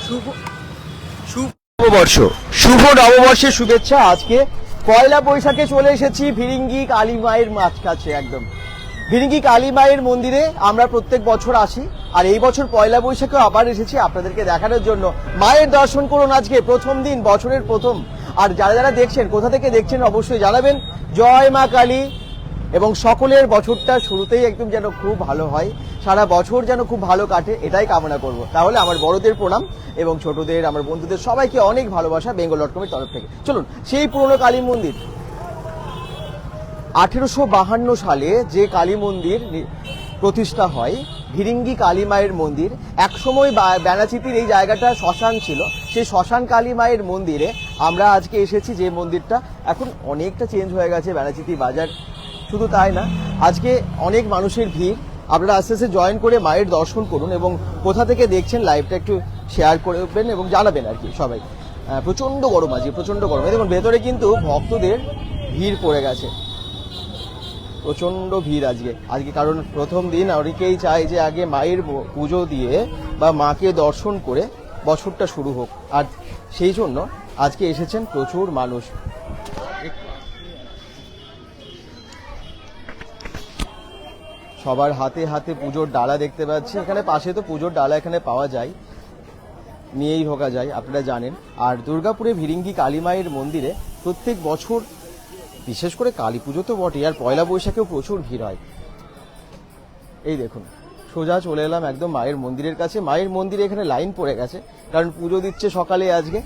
শুভ শুভ নববর্ষ, শুভ নববর্ষের শুভেচ্ছা। আজকে পয়লা বৈশাখে চলে এসেছি ভিরিঙ্গি কালী মায়ের কাছে। একদম ভিরিঙ্গি কালী মায়ের মন্দিরে আমরা প্রত্যেক বছর আসি, আর এই বছর পয়লা বৈশাখেও আবার এসেছি আপনাদেরকে দেখানোর জন্য। মায়ের দর্শন করুন, আজকে প্রথম দিন, বছরের প্রথম। আর যারা যারা দেখছেন, কোথা থেকে দেখছেন অবশ্যই জানাবেন। জয় মা কালী। এবং সকলের বছরটা শুরুতেই একদম যেন খুব ভালো হয়, সারা বছর যেন খুব ভালো কাটে, এটাই কামনা করব। তাহলে আমার বড়দের প্রণাম এবং ছোটদের, আমার বন্ধুদের সবাইকে অনেক ভালোবাসা বেঙ্গল.com-এর তরফ থেকে। চলুন, সেই পুরনো কালী মন্দির, 1852 সালে যে কালী মন্দির প্রতিষ্ঠা হয়, ভিরিঙ্গি কালী মায়ের মন্দির। একসময় বেনাচিতির এই জায়গাটা শ্মশান ছিল, সেই শ্মশান কালী মায়ের মন্দিরে আমরা আজকে এসেছি। যে মন্দিরটা এখন অনেকটা চেঞ্জ হয়ে গেছে, বেনাচিতি বাজার। শুধু তাই না, আজকে অনেক মানুষের ভিড়। আপনারা আস্তে আস্তে জয়েন করে মায়ের দর্শন করুন এবং কোথা থেকে দেখছেন লাইভটা একটু শেয়ার করবেন এবং জানাবেন আর কি সবাই। প্রচণ্ড গরম, আজকে প্রচণ্ড গরম। দেখুন ভেতরে কিন্তু ভক্তদের ভিড় পড়ে গেছে, প্রচণ্ড ভিড় আজকে কারণ প্রথম দিন। অনেকেই চায় যে আগে মায়ের পুজো দিয়ে বা মাকে দর্শন করে বছরটা শুরু হোক, আর সেই জন্য আজকে এসেছেন প্রচুর মানুষ। সবার হাতে হাতে পুজোর ডালা দেখতে পাচ্ছি। এখানে পাশে তো পুজোর ডালা এখানে পাওয়া যায়, নিয়েই ঢোকা যায়, আপনারা জানেন। আর দুর্গাপুরে ভিরিঙ্গি কালী মায়ের মন্দিরে প্রত্যেক বছর, বিশেষ করে কালী পুজো তো বটে, আর পয়লা বৈশাখেও প্রচুর ভিড় হয়। এই দেখুন, সোজা চলে এলাম একদম মায়ের মন্দিরের কাছে। মায়ের মন্দিরে এখানে লাইন পড়ে গেছে, কারণ পুজো দিচ্ছে সকালে আজকে।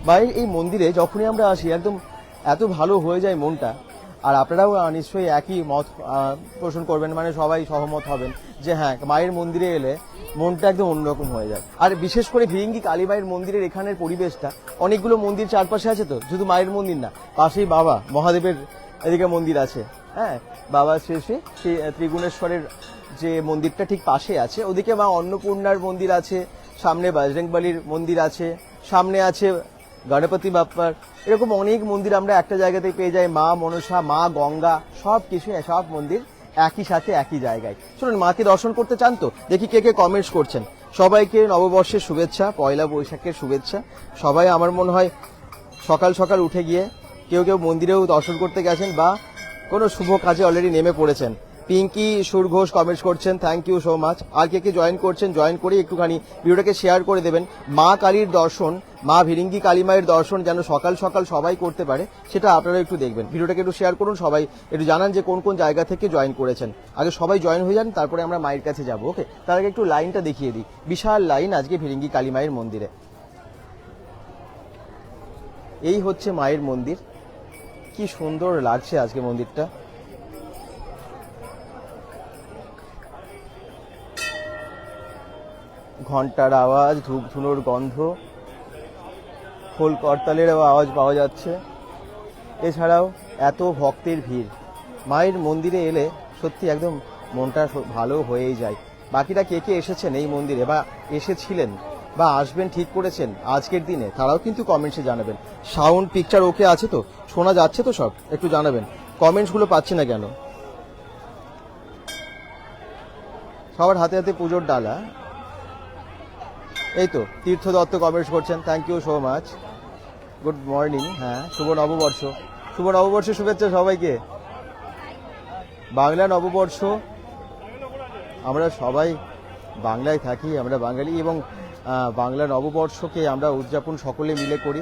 মায়ের এই মন্দিরে যখনই আমরা আসি একদম এত ভালো হয়ে যায় মনটা। আর আপনারাও নিশ্চয়ই একই মত পোষণ করবেন, মানে সবাই সহমত হবেন যে হ্যাঁ, মায়ের মন্দিরে এলে মনটা একদম অন্যরকম হয়ে যায়। আর বিশেষ করে ভিরিঙ্গি কালী মায়ের মন্দিরের এখানের পরিবেশটা, অনেকগুলো মন্দির চারপাশে আছে, তো শুধু মায়ের মন্দির না, পাশেই বাবা মহাদেবের এদিকে মন্দির আছে। হ্যাঁ, বাবা শেষে সেই ত্রিগুণেশ্বরের যে মন্দিরটা ঠিক পাশে আছে, ওদিকে মা অন্নপূর্ণার মন্দির আছে, সামনে বজরংবলীর মন্দির আছে, সামনে আছে গণপতি বাপ্পার। এরকম অনেক মন্দির আমরা একটা জায়গাতেই পেয়ে যাই। মা মনসা, মা গঙ্গা, সব কিছু, সব মন্দির একই সাথে একই জায়গায়। শুনুন, মাকে দর্শন করতে চান তো? দেখি কে কে কমেন্টস করছেন। সবাইকে নববর্ষের শুভেচ্ছা, পয়লা বৈশাখের শুভেচ্ছা। সবাই আমার মনে হয় সকাল সকাল উঠে গিয়ে কেউ কেউ মন্দিরেও দর্শন করতে গেছেন বা কোনো শুভ কাজে অলরেডি নেমে পড়েছেন। পিঙ্কি সুর ঘোষ কমেন্টস করছেন, থ্যাংক ইউ সো মাচ। আর কে কে জয়েন করছেন, জয়েন করে একটুখানি ভিডিওটাকে শেয়ার করে দেবেন। মা কালীর দর্শন, মা ভিরিঙ্গি কালী মায়ের দর্শন যেন সকাল সকাল সবাই করতে পারে, সেটা আপনারা একটু দেখবেন। ভিডিওটাকে একটু শেয়ার করুন, সবাই একটু জানান যে কোন কোন জায়গা থেকে জয়েন করেছেন। আগে সবাই জয়েন হয়ে যান, তারপরে আমরা মায়ের কাছে যাবো। ওকে, তার আগে একটু লাইনটা দেখিয়ে দিই। বিশাল লাইন আজকে ভিরিঙ্গি কালী মায়ের মন্দিরে। এই হচ্ছে মায়ের মন্দির, কি সুন্দর লাগছে আজকে মন্দিরটা। ঘন্টার আওয়াজ, ধূপ ধুনোর গন্ধ, খোল করতালের আওয়াজ পাওয়া যাচ্ছে। এছাড়াও এত ভক্তের ভিড়, মায়ের মন্দিরে এলে সত্যি একদম মনটা ভালো হয়েই যায়। বাকিরা কে কে এসেছেন এই মন্দিরে, বা এসেছিলেন বা আসবেন ঠিক করেছেন আজকের দিনে, তারাও কিন্তু কমেন্টসে জানাবেন। সাউন্ড পিকচার ওকে আছে তো, শোনা যাচ্ছে তো সব? একটু জানাবেন, কমেন্টসগুলো পাচ্ছি না কেন। সবার হাতে হাতে পুজোর ডালা। এই তো তীর্থ দত্ত কমেন্টস করছেন, thank you so much, good morning. হ্যাঁ, শুভ নববর্ষ, শুভ নববর্ষের শুভেচ্ছা সবাইকে। বাংলা নববর্ষ, আমরা সবাই বাংলায় থাকি, আমরা বাঙালি, এবং বাংলা নববর্ষকে আমরা উদযাপন সকলে মিলে করি।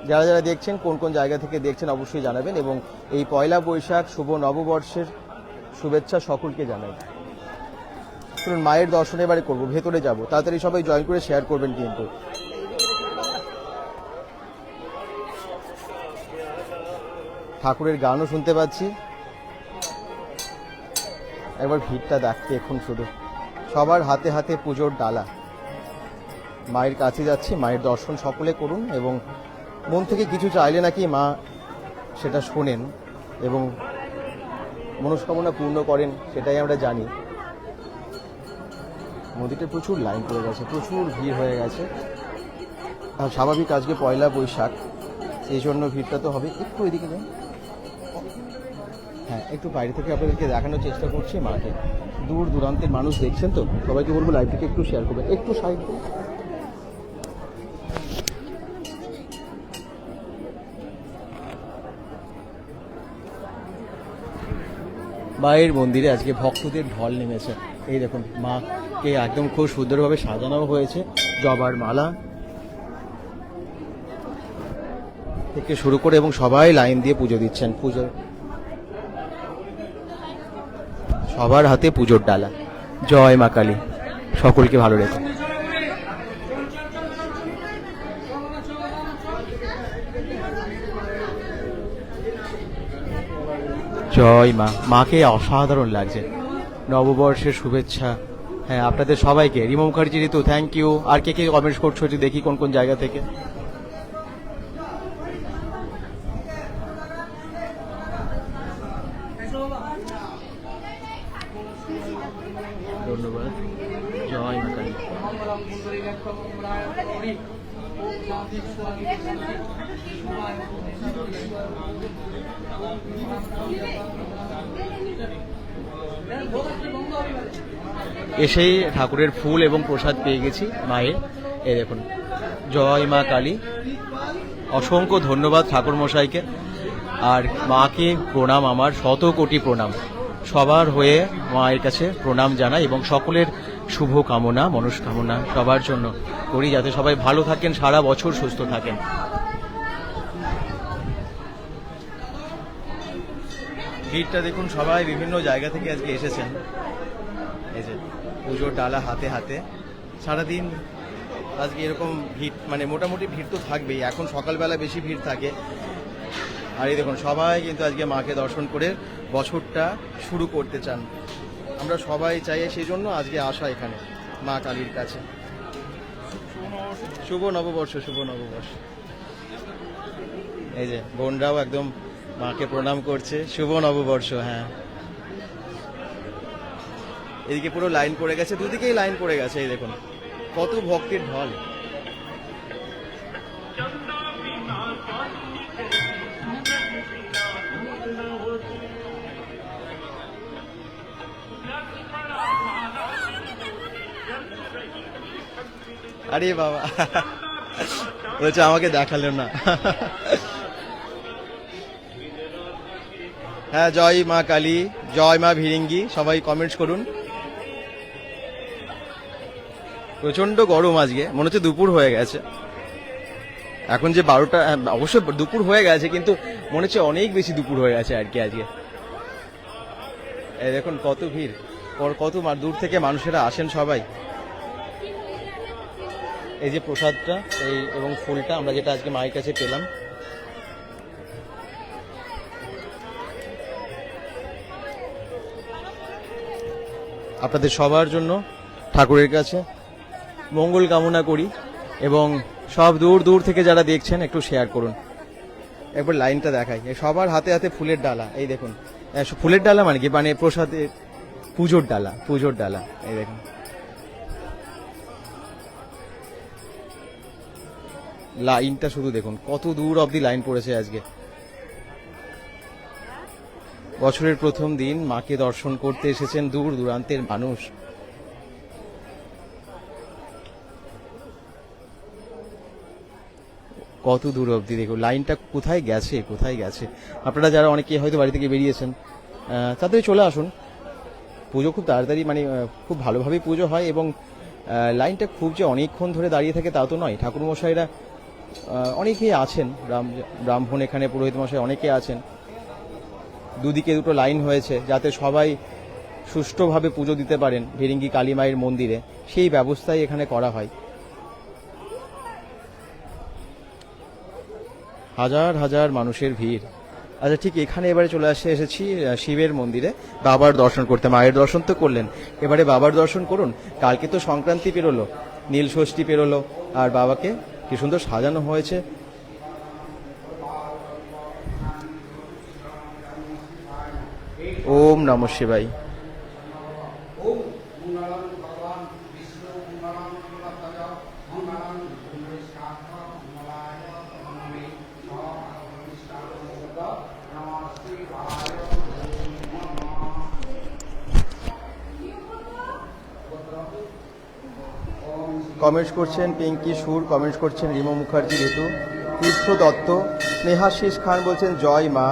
যারা যারা দেখছেন, কোন কোন জায়গা থেকে দেখছেন অবশ্যই জানাবেন, এবং এই পয়লা বৈশাখ শুভ নববর্ষের শুভেচ্ছা সকলকে জানাই। শুনুন, মায়ের দর্শন এবারে করবো, ভেতরে যাব, তাড়াতাড়ি সবাই জয়েন করে শেয়ার করবেন কিন্তু। ঠাকুরের গানও শুনতে পাচ্ছি। একবার ভিড়টা দেখতে এখন শুধু, সবার হাতে হাতে পুজোর ডালা। মায়ের কাছে যাচ্ছি, মায়ের দর্শন সকলে করুন, এবং মন থেকে কিছু চাইলে নাকি মা সেটা শোনেন এবং মনস্কামনা পূর্ণ করেন, সেটাই আমরা জানি। মন্দিরটা প্রচুর লাইন পড়ে গেছে, প্রচুর ভিড় হয়ে গেছে। আর স্বাভাবিক আজকে পয়লা বৈশাখ, এই জন্য ভিড়টা তো হবে। একটু এদিকে যাই, হ্যাঁ, একটু বাইরে থেকে আপনাদেরকে দেখানোর চেষ্টা করছি মাকে। দূর দূরান্তের মানুষ দেখছেন তো, সবাইকে বলবো লাইভটিকে একটু শেয়ার করবেন, একটু সাইড করুন। মায়ের মন্দিরে আজকে ভক্তদের ঢল নেমেছে। এই দেখুন, মাকে একদম খুব সুন্দরভাবে সাজানো হয়েছে, জবার মালা থেকে শুরু করে, এবং সবাই লাইন দিয়ে পুজো দিচ্ছেন। পুজো সবার হাতে পুজোর ডালা। জয় মা কালী, সকলকে ভালো রেখো। জয় মা। মাকে অসাধারণ লাগছে। নববর্ষের শুভেচ্ছা। হ্যাঁ, আপনাদের সবাইকে। Rima Mukherjee Ritu, thank you. আর কে কে কমেন্টস করছো একটু দেখি কোন কোন জায়গা থেকে। ধন্যবাদ। জয় মা কালী। এসেই ঠাকুরের ফুল এবং প্রসাদ পেয়ে গেছি মায়ের। এই দেখুন, জয় মা কালী। অসংখ্য ধন্যবাদ ঠাকুর মশাইকে। আর মাকে প্রণাম, আমার শত কোটি প্রণাম। সবার হয়ে মায়ের কাছে প্রণাম জানাই এবং সকলের শুভ কামনা, মনস্কামনা সবার জন্য করি, যাতে সবাই ভালো থাকেন, সারা বছর সুস্থ থাকেন। ভিড়টা দেখুন, সবাই বিভিন্ন জায়গা থেকে আজকে এসেছেন। এই যে পুজোর ডালা হাতে হাতে। সারাদিন আজকে এরকম ভিড়, মানে মোটামুটি ভিড় তো থাকবেই। এখন সকালবেলা বেশি ভিড় থাকে। আর এই দেখুন, সবাই কিন্তু আজকে মাকে দর্শন করে বছরটা শুরু করতে চান। আমরা সবাই চাই, সেই জন্য আজকে আসা এখানে মা কালীর কাছে। শুভ নববর্ষ, শুভ নববর্ষ। এই যে বোনরাও একদম মাকে প্রণাম করছে। শুভ নববর্ষ। হ্যাঁ, এদিকে পুরো লাইন পড়ে গেছে, দুদিকেই লাইন পড়ে গেছে। এই দেখুন কত ভক্তের ঢল। আরে বাবা, বলছে আমাকে দেখালেন না। হ্যাঁ, জয় মা কালী, জয় মা ভিরিঙ্গি। সবাই কমেন্টস করুন। প্রচন্ড গরম আজকে, মনে হচ্ছে দুপুর হয়ে গেছে। এখন যে 12টা, অবশ্য দুপুর হয়ে গেছে, কিন্তু মনে হচ্ছে অনেক বেশি দুপুর হয়ে গেছে আর কি আজকে। এই দেখুন কত ভিড়, কত দূর থেকে মানুষেরা আসেন সবাই। এই যে প্রসাদটা, এই এবং ফুলটা আমরা যেটা আজকে মায়ের কাছে পেলাম। আপনাদের সবার জন্য ঠাকুরের কাছে মঙ্গল কামনা করি, এবং সব দূর দূর থেকে যারা দেখছেন একটু শেয়ার করুন। একবার লাইনটা দেখাই। সবার হাতে হাতে ফুলের ডালা। এই দেখুন, ফুলের ডালা মানে কি, মানে প্রসাদের পুজোর ডালা, পুজোর ডালা। এই দেখুন, লাইনটা শুধু দেখুন, কত দূর অবধি লাইন পড়েছে আজকে। বছরের প্রথম দিন মাকে দর্শন করতে এসেছেন দূর দূরান্তের মানুষ। কত দূর অবধি দেখুন, লাইনটা কোথায় গেছে, কোথায় গেছে। আপনারা যারা অনেকে হয়তো বাড়ি থেকে বেরিয়েছেন, তাড়াতাড়ি চলে আসুন। পুজো খুব তাড়াতাড়ি, মানে খুব ভালোভাবেই পুজো হয়, এবং লাইনটা খুব যে অনেকক্ষণ ধরে দাঁড়িয়ে থাকে তা তো নয়। ঠাকুরমশাইরা অনেকেই আছেন, ব্রাহ্মণ এখানে পুরোহিত মশাই অনেকে আছেন। দুদিকে দুটো লাইন হয়েছে যাতে সবাই সুষ্ঠুভাবে পুজো দিতে পারেন ভিরিঙ্গি কালী মায়ের মন্দিরে, সেই ব্যবস্থাই এখানে করা হয়। হাজার হাজার মানুষের ভিড়। আচ্ছা, ঠিক এখানে এবারে চলে এসেছি শিবের মন্দিরে বাবার দর্শন করতে। মায়ের দর্শন তো করলেন, এবারে বাবার দর্শন করুন। কালকে তো সংক্রান্তি পেরোলো, নীল ষষ্ঠী পেরোলো, আর বাবাকে কি সুন্দর সাজানো হয়েছে। ওম নমঃ শিবায়। কমেন্টস করছেন পিঙ্কি সুর, কমেন্টস করছেন রিমো মুখার্জি ঋতু, তীর্থ দত্ত, স্নেহাশিস খান বলছেন জয় মা,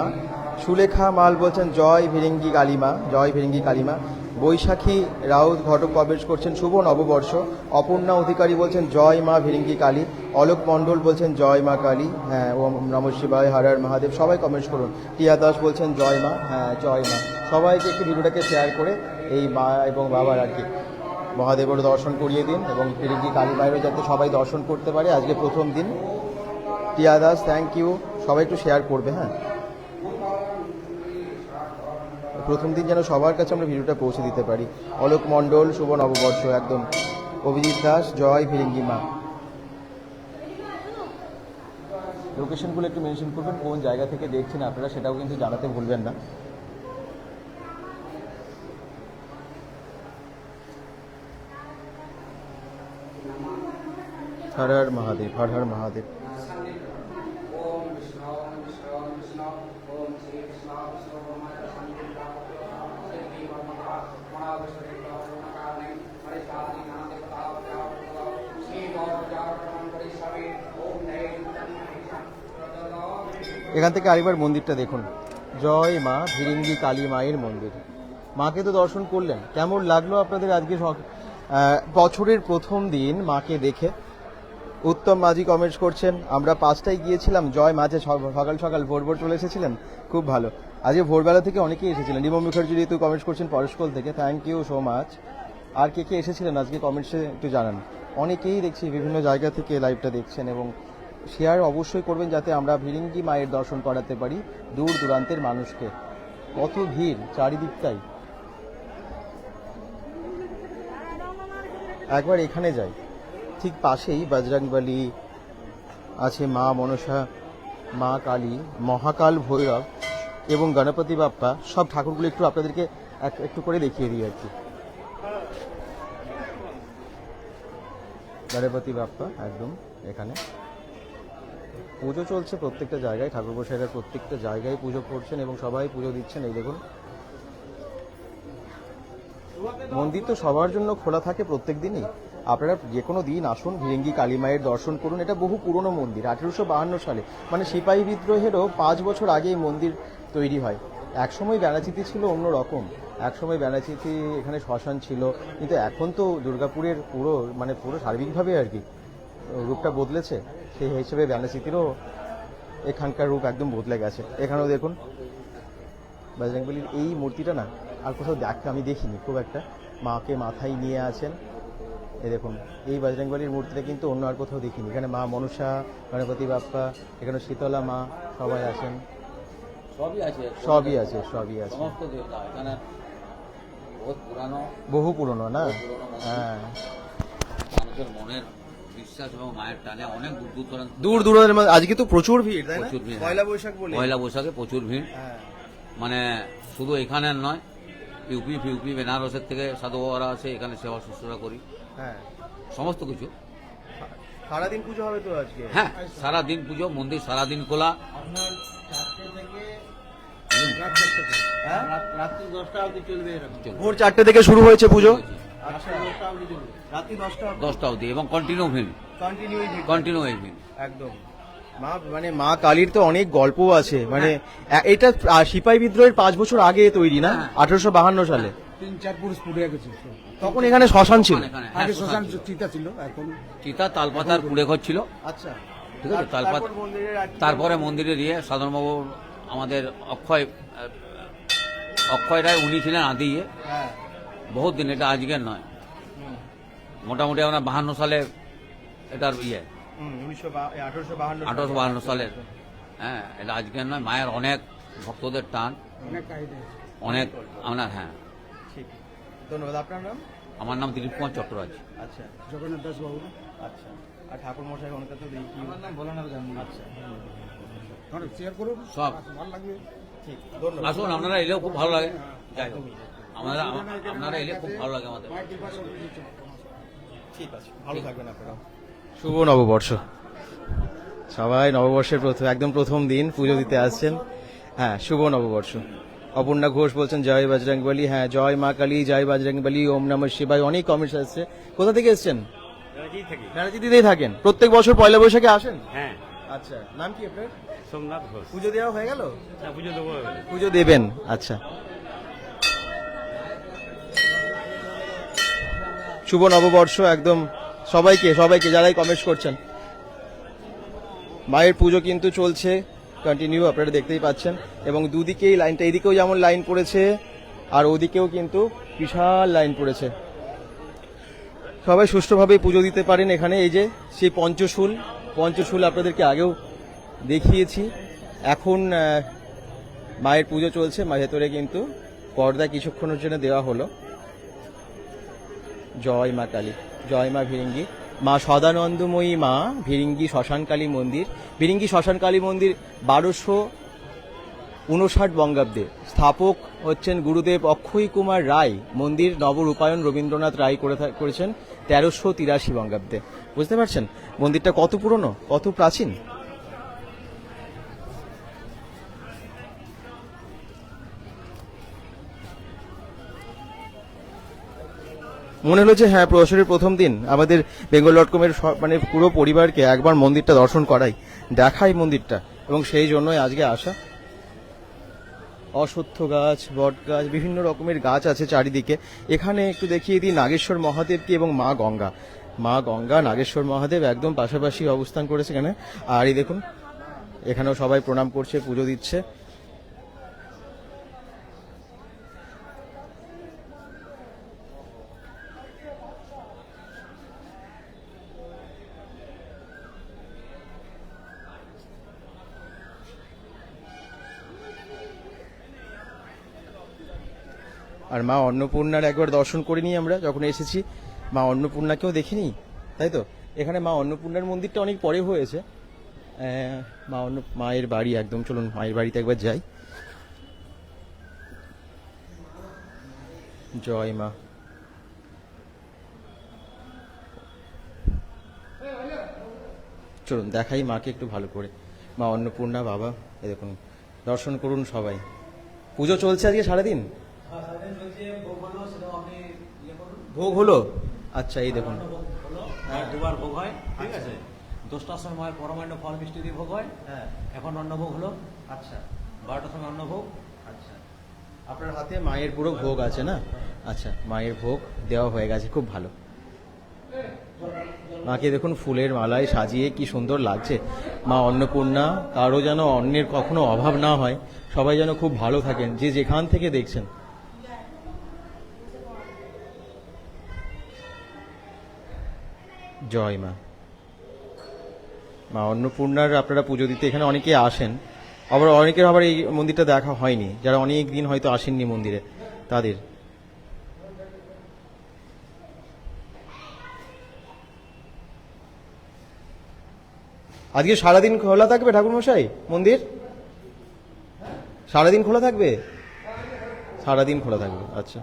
সুলেখা মাল বলছেন জয় ভিরিঙ্গি কালিমা, জয় ভিরিঙ্গি কালিমা, বৈশাখী রাউত ঘটক কমেন্টস করছেন শুভ নববর্ষ, অপর্ণা অধিকারী বলছেন জয় মা ভিরিঙ্গি কালী, অলোক মণ্ডল বলছেন জয় মা কালী, হ্যাঁ ওম নমঃ শিবায় হর হর মহাদেব, সবাই কমেন্টস করুন। টিয়া দাস বলছেন জয় মা, হ্যাঁ জয় মা। সবাইকে একটু ভিডিওটাকে শেয়ার করে এই মা এবং বাবার আর কি মহাদেবের দর্শন করিয়ে দিন এবং ভিরিঙ্গি কালী মায়েরও যাতে সবাই দর্শন করতে পারে। আজকে প্রথম দিন। টিয়া দাস থ্যাংক ইউ, সবাই একটু শেয়ার করবে। হ্যাঁ, প্রথম দিন যেন সবার কাছে আমরা ভিডিওটা পৌঁছে দিতে পারি। অলোক মণ্ডল শুভ নববর্ষ একদম। অভিজিৎ দাস জয় ভিরিঙ্গি মা। লোকেশনগুলো একটু মেনশন করবেন, কোন জায়গা থেকে দেখছেন আপনারা সেটাও কিন্তু জানাতে ভুলবেন না। হর হর মহাদেব, হর হর মহাদেব। এখান থেকে আরেকবার মন্দিরটা দেখুন, জয় মা ভিরিঙ্গি কালী মায়ের মন্দির। মাকে তো দর্শন করলেন, কেমন লাগলো আপনাদের আজকে বছরের প্রথম দিন মাকে দেখে? উত্তম মাঝি কমেন্টস করছেন আমরা 5টায় গিয়েছিলাম, জয় মাঝে সকাল সকাল ভোর ভোর চলে এসেছিলেন, খুব ভালো। আজকে ভোরবেলা থেকে অনেকেই এসেছিলেন। রিমো মুখার্জি ঋতু কমেন্টস করছেন পরশকোল থেকে, থ্যাংক ইউ সো মাচ। আর কে কে এসেছিলেন আজকে কমেন্টসে একটু জানান। অনেকেই দেখছি বিভিন্ন জায়গা থেকে লাইভটা দেখছেন এবং শেয়ার অবশ্যই করবেন যাতে আমরা ভিরিঙ্গি মায়ের দর্শন করাতে পারি দূর দূরান্তের মানুষকে। কত ভিড় চারিদিকটাই। একবার এখানে যাই, ঠিক পাশেই বজরংবলী আছে, মা মনসা, মা কালী, মহাকাল ভৈরব এবং গণপতি বাপ্পা, সব ঠাকুরগুলো একটু আপনাদেরকে একটু করে দেখিয়ে দিই আর কি। গণপতি বাপ্পা একদম এখানে পুজো চলছে প্রত্যেকটা জায়গায়, ঠাকুর গোসাইরা প্রত্যেকটা জায়গায় পুজো করছেন এবং সবাই পুজো দিচ্ছেন। এই দেখুন, মন্দির তো সবার জন্য খোলা থাকে প্রত্যেক দিনই। আপনারা যে কোনো দিন আসুন, ভিরিঙ্গি কালী মায়ের দর্শন করুন। এটা বহু পুরনো মন্দির, 1852 সালে, মানে সিপাহী বিদ্রোহেরও 5 বছর আগে এই মন্দির তৈরি হয়। একসময় বেনাচিতি ছিল অন্যরকম, একসময় বেনাচিতি এখানে শ্মশান ছিল, কিন্তু এখন তো দুর্গাপুরের পুরো সার্বিকভাবে আর কি রূপটা বদলেছে। সেই হিসেবে বেনাচিতিরও এখানকার রূপ একদম বদলে গেছে। এখানেও দেখুন বজরংবলীর এই মূর্তিটা না আর কোথাও আমি দেখিনি খুব একটা, মাকে মাথায় নিয়ে আছেন। এই দেখুন, এই বজরংবলীর মূর্তিটা কিন্তু অন্য আর কোথাও দেখিনি। এখানে মা মনসা, গণপতি বাপ্পা, এখানে শীতলা মা, সবাই আছেন, সবই আছে। সমস্ত দেবতা এখানে বহু পুরনো না? হ্যাঁ, মানুষের মনের বিশ্বাস এবং মায়ের টানে অনেক দূর দূরান্তের। আজকে তো প্রচুর ভিড়, তাই না? প্রচুর ভিড়, পয়লা বৈশাখে প্রচুর ভিড়। মানে শুধু এখানের নয়, ইউপি বেনারসের থেকে সাধু বাবারা আছে, এখানে সেবা শুশ্রূষা করি। হ্যাঁ, সমস্ত কিছু। সারাদিন পুজো হবে তো আজকে? হ্যাঁ, সারাদিন পুজো, মন্দির সারাদিন খোলা। ভোর 4টে থেকে শুরু হয়েছে পুজো, রাত্রি 10টা অবধি এবং কন্টিনিউ ভিড়। একদম। মা কালীর তো অনেক গল্প আছে, এটা সিপাহী বিদ্রোহের 5 বছর আগে তৈরি না? 1852 সালে 3-4 পুরুষ পুড়ে গেছে। তখন এখানে শ্মশান ছিল, আগে শ্মশান চিতা ছিল, এখন চিতা তালপাতার কুড়ে ঘর ছিল। আচ্ছা, ঠিক আছে, তালপাতা। তারপরে মন্দিরে দিয়ে সাধারণবাবু আমাদের অক্ষয় রায়, উনি ছিলেন আদি। বহুত দিন, এটা আজকের নয়, মোটামুটি আমরা 52 সালে এটার 1852 সালের। হ্যাঁ, এটা আজকের নয়। মায়ের অনেক ভক্তদের টান, অনেক আপনার। হ্যাঁ, ধন্যবাদ। আপনার নাম? আমার নাম দিলীপ কুমার চট্টরাজ। আচ্ছা, জগন্নাথ দাস বাবু। আচ্ছা, আর ঠাকুর মশাই অনেক তো দেখি। আমার নাম বলা না। আচ্ছা, শেয়ার করুন, সব ভালো লাগবে। ঠিক, ধন্যবাদ। আসুন, আপনারা এলেও খুব ভালো লাগে। যাই হোক, আপনারা এলে খুব ভালো লাগে আমাদের। ঠিক আছে, ভালো থাকবেন আপনারা। শুভ নববর্ষ। সবাই নববর্ষের একদম প্রথম দিন পুজো দিতে আসছেন। হ্যাঁ, শুভ নববর্ষ। অপর্ণা ঘোষ বলছেন জয় বজরংবলী। হ্যাঁ, জয় মা কালী, জয় বজরংবলী, ওম নমঃ শিবায়। অনেক কমেন্টস আসছে। কোথা থেকে এসছেন? রাজি থাকি। রাজনীতিতেই থাকেন, প্রত্যেক বছর পয়লা বৈশাখে আসেন? হ্যাঁ, আচ্ছা, নাম কি আপনার? সোমনাথ ঘোষ। পুজো দেওয়া হয়ে গেল? না, পুজো দেবো এবারে। পুজো দেবেন, আচ্ছা। শুভ নববর্ষ একদম সবাইকে সবাইকে যারাই কমেন্ট করছেন। মায়ের পুজো কিন্তু চলছে কন্টিনিউ, আপনারা দেখতেই পাচ্ছেন, এবং দুদিকেই লাইনটা, এদিকেও যেমন লাইন পড়েছে আর ওদিকেও কিন্তু বিশাল লাইন পড়েছে। সবাই সুষ্ঠুভাবে পুজো দিতে পারেন এখানে। এই যে সেই পঞ্চশুল আপনাদেরকে আগেও দেখিয়েছি। এখন মায়ের পুজো চলছে, ভেতরে কিন্তু পর্দা কিছুক্ষণের জন্য দেওয়া হলো। জয় মা কালী, জয় মা ভিরিঙ্গি, মা সদানন্দময়ী মা ভিরিঙ্গি শ্মশানকালী মন্দির। ভিরিঙ্গি শ্মশানকালী মন্দির 1259 বঙ্গাব্দে, স্থাপক হচ্ছেন গুরুদেব অক্ষয় কুমার রায়। মন্দির নবরূপায়ণ রবীন্দ্রনাথ রায় করেছেন 1383 বঙ্গাব্দে। বুঝতে পারছেন মন্দিরটা কত পুরনো, কত প্রাচীন। মনে হলো যে হ্যাঁ, বছরের প্রথম দিন আমাদের বেঙ্গল.com-এর মানে পুরো পরিবারকে একবার মন্দিরটা দর্শন করাই, দেখাই মন্দিরটা, এবং সেই জন্যই আজকে আসা। অশ্বত্থ গাছ, বট গাছ, বিভিন্ন রকমের গাছ আছে চারিদিকে। এখানে একটু দেখিয়ে দিই নাগেশ্বর মহাদেবকে এবং মা গঙ্গা। মা গঙ্গা, নাগেশ্বর মহাদেব একদম পাশাপাশি অবস্থান করেছে এখানে। আর এই দেখুন, এখানেও সবাই প্রণাম করছে, পুজো দিচ্ছে। আর মা অন্নপূর্ণার একবার দর্শন করিনি আমরা যখন এসেছি, মা অন্নপূর্ণাকেও দেখিনি, তাই তো? এখানে মা অন্নপূর্ণার মন্দিরটা অনেক পরে হয়েছে। মায়ের বাড়ি একদম, চলুন মায়ের বাড়িতে একবার যাই। জয় মা। চলুন দেখাই মাকে একটু ভালো করে। মা অন্নপূর্ণা, বাবা, এই দেখুন, দর্শন করুন সবাই। পুজো চলছে আজকে সারাদিন? ভোগ হলো? আচ্ছা, এই দেখুন, দুবার ভোগ হয়, ঠিক আছে। 10টার সময় মায়ের পরমান্ন ফল মিষ্টি দিয়ে ভোগ হয়। হ্যাঁ, এখন অন্নভোগ হলো, আচ্ছা 12টার সময় অন্নভোগ। আচ্ছা, আপনার হাতে মায়ের পুরো ভোগ আছে না? আচ্ছা, মায়ের ভোগ দেওয়া হয়ে গেছে, খুব ভালো। মাকে দেখুন ফুলের মালায় সাজিয়ে কি সুন্দর লাগছে। মা অন্নপূর্ণা, কারো যেন অন্নের কখনো অভাব না হয়, সবাই যেন খুব ভালো থাকেন, যে যেখান থেকে দেখছেন। জয় মা। মা অন্নপূর্ণার আপনারা পুজো দিতে এখানে অনেকে আসেন, আবার অনেকের আবার এই মন্দিরটা দেখা হয়নি, যারা অনেক দিন হয়তো আসেননি মন্দিরে, তাদের। আজকে সারাদিন খোলা থাকবে ঠাকুরমশাই মন্দির? সারাদিন খোলা থাকবে? সারাদিন খোলা থাকবে, আচ্ছা।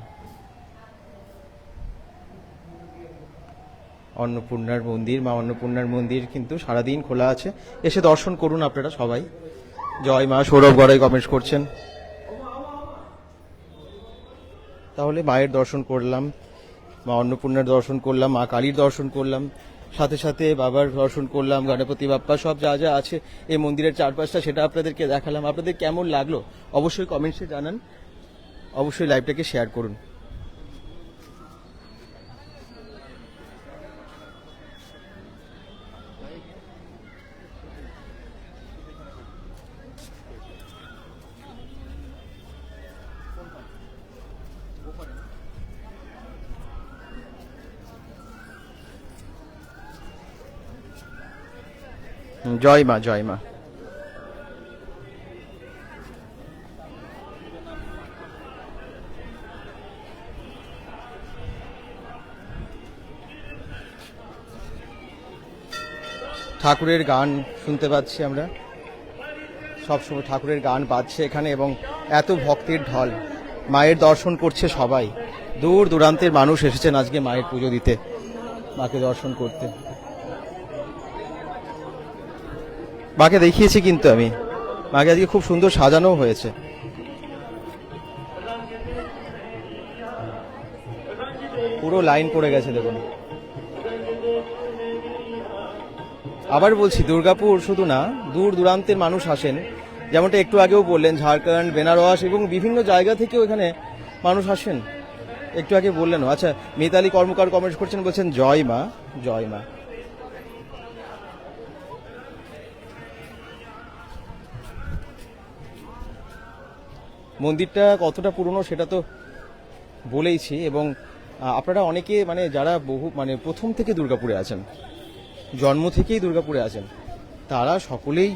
অন্নপূর্ণার মন্দির, মা অন্নপূর্ণার মন্দির কিন্তু সারাদিন খোলা আছে, এসে দর্শন করুন আপনারা সবাই। জয় মা। সৌরভ গড়াই কমেন্ট করছেন। তাহলে মায়ের দর্শন করলাম, মা অন্নপূর্ণার দর্শন করলাম, মা কালীর দর্শন করলাম, সাথে সাথে বাবার দর্শন করলাম, গণপতি বাপ্পা, সব যা যা আছে এই মন্দিরের চারপাশটা, সেটা আপনাদেরকে দেখালাম। আপনাদের কেমন লাগলো অবশ্যই কমেন্টসে জানান, অবশ্যই লাইভটাকে শেয়ার করুন। জয় মা, জয় মা। ঠাকুরের গান শুনতে পাচ্ছি আমরা, সবসময় ঠাকুরের গান বাজছে এখানে, এবং এত ভক্তের ঢল, মায়ের দর্শন করছে সবাই। দূর দূরান্তের মানুষ এসেছেন আজকে মায়ের পুজো দিতে, মাকে দর্শন করতে। মাকে দেখিয়েছি কিন্তু আমি, মাকে আজকে খুব সুন্দর সাজানো হয়েছে। পুরো লাইন পড়ে গেছে দেখুন। আবার বলছি, দুর্গাপুর শুধু না, দূর দূরান্তের মানুষ আসেন, যেমনটা একটু আগেও বললেন, ঝাড়খণ্ড, বেনারস এবং বিভিন্ন জায়গা থেকেও এখানে মানুষ আসেন, একটু আগে বললেনও। আচ্ছা, মিতালি কর্মকার কমেন্ট করছেন, বলছেন জয় মা, জয় মা। মন্দিরটা কতটা পুরনো সেটা তো বলেইছি, এবং আপনারা অনেকে মানে যারা বহু মানে প্রথম থেকে দুর্গাপুরে আছেন, জন্ম থেকেই দুর্গাপুরে আছেন, তারা সকলেই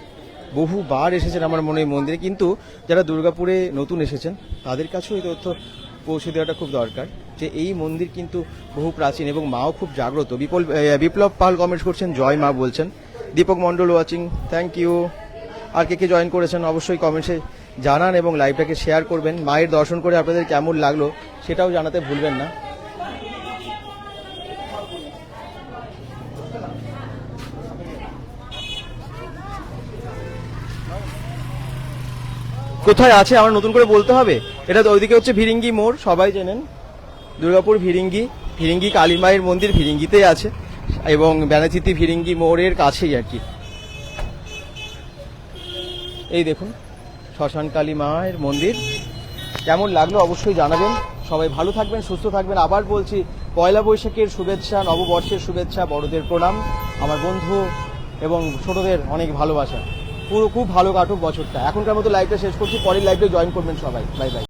বহুবার এসেছেন আমার মনে হয় মন্দিরে। কিন্তু যারা দুর্গাপুরে নতুন এসেছেন তাদের কাছেও এই তথ্য পৌঁছে দেওয়াটা খুব দরকার যে এই মন্দির কিন্তু বহু প্রাচীন এবং মাও খুব জাগ্রত। বিপ্লব পাল কমেন্ট করছেন জয় মা বলছেন। Dipak Mondal watching, thank you. আর কে কে জয়েন করেছেন অবশ্যই কমেন্টসে জানান এবং লাইভটাকে শেয়ার করবেন। মায়ের দর্শন করে আপনাদের কেমন লাগলো সেটাও জানাতে ভুলবেন না। কোথায় আছে আমার নতুন করে বলতে হবে? এটা তো ওইদিকে হচ্ছে ভিরিঙ্গি মোড়, সবাই জানেন দুর্গাপুর ভিরিঙ্গি কালী মায়ের মন্দির ভিরিঙ্গিতেই আছে এবং ব্যানাচিতি ভিরিঙ্গি মোড়ের কাছেই আর কি। এই দেখুন শ্মশান কালী মায়ের মন্দির। কেমন লাগলো অবশ্যই জানাবেন। সবাই ভালো থাকবেন, সুস্থ থাকবেন। আবার বলছি, পয়লা বৈশাখের শুভেচ্ছা, নববর্ষের শুভেচ্ছা, বড়দের প্রণাম, আমার বন্ধু এবং ছোটদের অনেক ভালোবাসা। পুরো খুব ভালো কাটুক বছরটা। এখনকার মতো লাইভটা শেষ করছি, পরের লাইভে জয়েন করবেন সবাই। Bye bye.